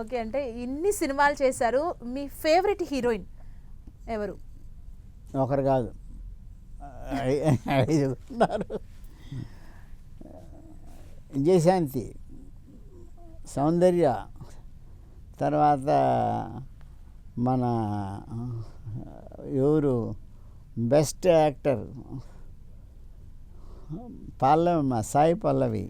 Okay. అంటే ఇన్ని సినిమాలు చేశారు. మీ ఫేవరెట్ హీరోయిన్ ఎవరు? ఒకరు కాదు, 5 ఉన్నారు. విజయశాంతి, సౌందర్య, తర్వాత మన ఎవరు బెస్ట్ యాక్టర్ సాయి పల్లవి.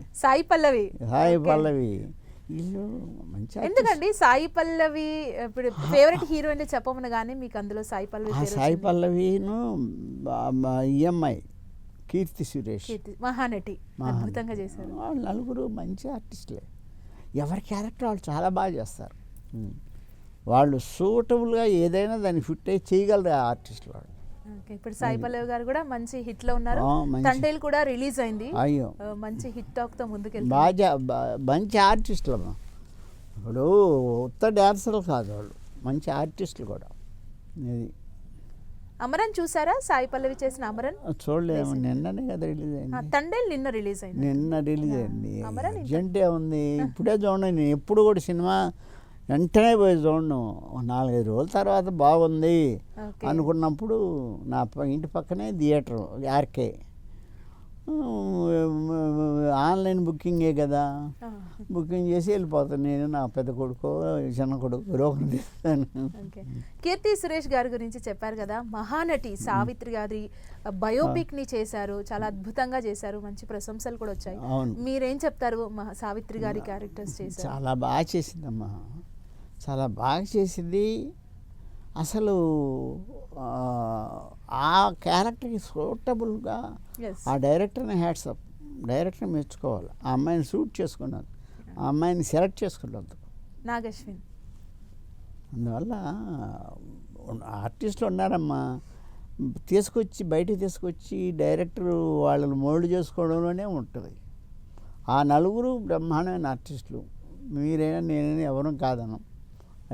వీళ్ళు మంచి ఎందుకండి సాయి పల్లవి ఇప్పుడు ఫేవరెట్ హీరోయిన్ చెప్పమని కానీ మీకు అందులో సాయి పల్లవి సాయి పల్లవిను ఈఎంఐ కీర్తి సురేష్ మహానటి అద్భుతంగా చేశారు. నలుగురు మంచి ఆర్టిస్టులే. ఎవరి క్యారెక్టర్ వాళ్ళు చాలా బాగా చేస్తారు. వాళ్ళు సూటబుల్గా ఏదైనా దాన్ని ఫిట్ అయ్యి చేయగలరు ఆ ఆర్టిస్టులు వాళ్ళు. ఇప్పుడు సాయి పల్లవి గారు కూడా మంచి హిట్ లో ఉన్నారు. తండేల్ కూడా రిలీజ్ అయింది. అయ్యో మంచి హిట్ టాక్ తో ముందుకెళ్తారు. బాగా మంచి ఆర్టిస్టులు. ఇప్పుడు ఉత్త డాన్సర్లు కాదు వాళ్ళు, మంచి ఆర్టిస్టులు కూడా. ఇది అమరన్ చూసారా? సాయి పల్లవి చేసిన అమరన్ చూడలేము, నిన్ననే కదా రిలీజ్ అయింది. తండేల్ నిన్న రిలీజ్ అయింది. అర్జెంటే ఉంది. ఇప్పుడే చూడండి, నేను ఎప్పుడు కూడా సినిమా వెంటనే పోయి చూడను. 4-5 రోజుల తర్వాత బాగుంది అనుకున్నప్పుడు నా ఇంటి పక్కనే థియేటర్ ఆర్కే, ఆన్లైన్ బుకింగే కదా, బుకింగ్ చేసి వెళ్ళిపోతాను. నేను నా పెద్ద కొడుకు చిన్న కొడుకు రోగం తీస్తాను. కీర్తి సురేష్ గారి గురించి చెప్పారు కదా, మహానటి సావిత్రి గారి బయోపిక్ ని చేశారు, చాలా అద్భుతంగా చేశారు, మంచి ప్రశంసలు కూడా వచ్చాయి. మీరేం చెప్తారు? సావిత్రి గారి క్యారెక్టర్స్ చేశారు. చాలా బాగా చేసిందమ్మా, చాలా బాగా చేసింది. అసలు ఆ క్యారెక్టర్కి సూటబుల్గా ఆ డైరెక్టర్ని హ్యాట్సప్, డైరెక్టర్ని మెచ్చుకోవాలి. ఆ అమ్మాయిని సూట్ చేసుకున్నారు, ఆ అమ్మాయిని సెలెక్ట్ చేసుకున్నందుకు నాగశ్విన్. అందువల్ల ఆర్టిస్టులు ఉన్నారమ్మా, బయటికి తీసుకొచ్చి డైరెక్టర్ వాళ్ళని మోల్డ్ చేసుకోవడంలోనే ఉంటుంది. ఆ నలుగురు బ్రహ్మాండమైన ఆర్టిస్టులు. మీరైనా నేనైనా ఎవరూ కాదనం.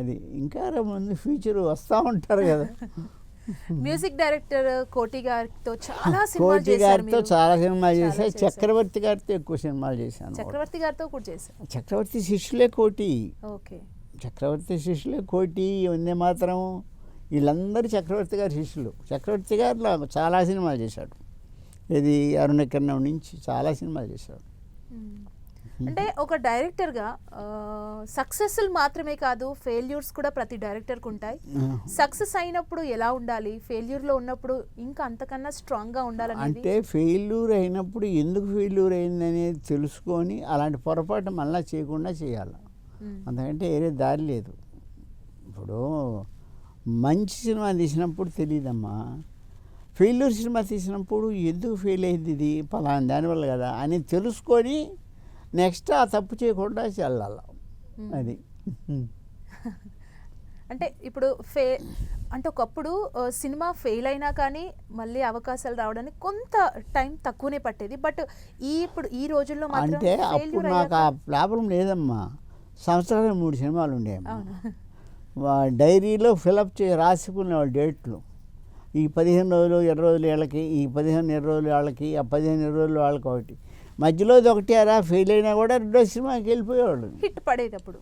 అది ఇంకా ముందు ఫ్యూచర్ వస్తూ ఉంటారు కదా. మ్యూజిక్ డైరెక్టర్ కోటి గారితో చాలా సినిమాలు చేశాను. చక్రవర్తి గారితో ఎక్కువ సినిమాలు చేశాను. చక్రవర్తి గారితో కూడా చేశాను. చక్రవర్తి శిష్యులే కోటి. ఓకే. చక్రవర్తి శిష్యులే కోటి, వందే మాతరం, వీళ్ళందరూ చక్రవర్తి గారి శిష్యులు. చక్రవర్తి గారు చాలా సినిమాలు చేశాడు. ఇది అరుణకిరణం నుంచి చాలా సినిమాలు చేశాడు. అంటే ఒక డైరెక్టర్గా సక్సెస్లు మాత్రమే కాదు, ఫెయిల్యూర్స్ కూడా ప్రతి డైరెక్టర్కి ఉంటాయి. సక్సెస్ అయినప్పుడు ఎలా ఉండాలి, ఫెయిల్యూర్లో ఉన్నప్పుడు ఇంకా అంతకన్నా స్ట్రాంగ్గా ఉండాలి. అంటే ఫెయిల్యూర్ అయినప్పుడు ఎందుకు ఫెయిల్యూర్ అయిందనేది తెలుసుకొని అలాంటి పొరపాటు మళ్ళీ చేయకుండా చేయాలి. అంతకంటే వేరే దారి లేదు. ఇప్పుడు మంచి సినిమా తీసినప్పుడు తెలియదమ్మా, ఫెయిల్యూర్ సినిమా తీసినప్పుడు ఎందుకు ఫెయిల్ అయింది, ఇది పలానా దానివల్ల కదా అని తెలుసుకొని నెక్స్ట్ ఆ తప్పు చేయకుండా వెళ్ళాలి. అది అంటే ఇప్పుడు అంటే ఒకప్పుడు సినిమా ఫెయిల్ అయినా కానీ మళ్ళీ అవకాశాలు రావడానికి కొంత టైం తక్కువనే పట్టేది. బట్ ఇప్పుడు ఈ రోజుల్లో అంటే అప్పుడు నాకు ఆ ప్రాబ్లం లేదమ్మా. సంవత్సరానికి 3 సినిమాలు ఉండేవి. డైరీలో ఫిలప్ రాసుకునేవాళ్ళు డేట్లు. ఈ 15 రోజులు 20 రోజులు వీళ్ళకి, ఈ 15-20 రోజులు వాళ్ళకి, ఆ 15-20 రోజులు వాళ్ళకి ఒకటి. మధ్యలో ఒకటి అలా ఫెయిల్ అయినా కూడా 2వ సినిమాకి వెళ్ళిపోయేవాళ్ళు. హిట్ పడేటప్పుడు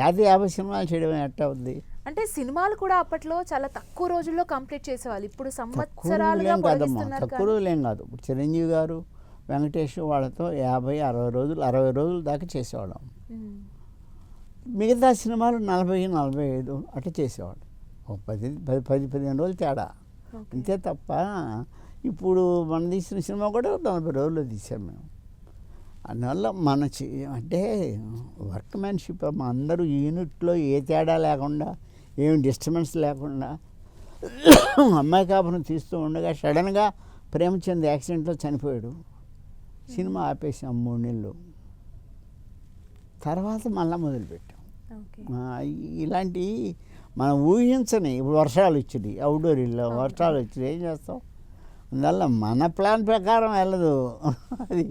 50 సినిమాలు చేయడం ఎట్టా ఉంది. అంటే సినిమాలు కూడా అప్పట్లో చాలా తక్కువ రోజుల్లో కంప్లీట్ చేసేవాళ్ళు. ఇప్పుడు సంవత్సరాలుగా కాదమ్మా, తక్కువ రోజులేం కాదు. ఇప్పుడు చిరంజీవి గారు, వెంకటేష్ వాళ్ళతో 50-60 రోజులు దాకా చేసేవాళ్ళం. మిగతా సినిమాలు 40-45 అట్లా చేసేవాళ్ళు. 10-15 రోజులు తేడా అంతే తప్ప. ఇప్పుడు మనం తీసిన సినిమా కూడా 40 రోజుల్లో తీసాం మేము. అందువల్ల అంటే వర్క్ మ్యాన్షిప్ అందరూ యూనిట్లో ఏ తేడా లేకుండా, ఏమి డిస్టర్బెన్స్ లేకుండా అమ్మాయి కాపురం తీస్తూ ఉండగా సడన్గా ప్రేమచంద్ యాక్సిడెంట్లో చనిపోయాడు. సినిమా ఆపేసాం 3 నెలలు. తర్వాత మళ్ళీ మొదలుపెట్టాం. ఇలాంటి మనం ఊహించని, ఇప్పుడు వర్షాలు వచ్చినాయి, అవుట్డోర్ ఇల్లు వర్షాలు వచ్చినాయి, ఏం చేస్తాం. అందువల్ల మన ప్లాన్ ప్రకారం వెళ్ళదు అది.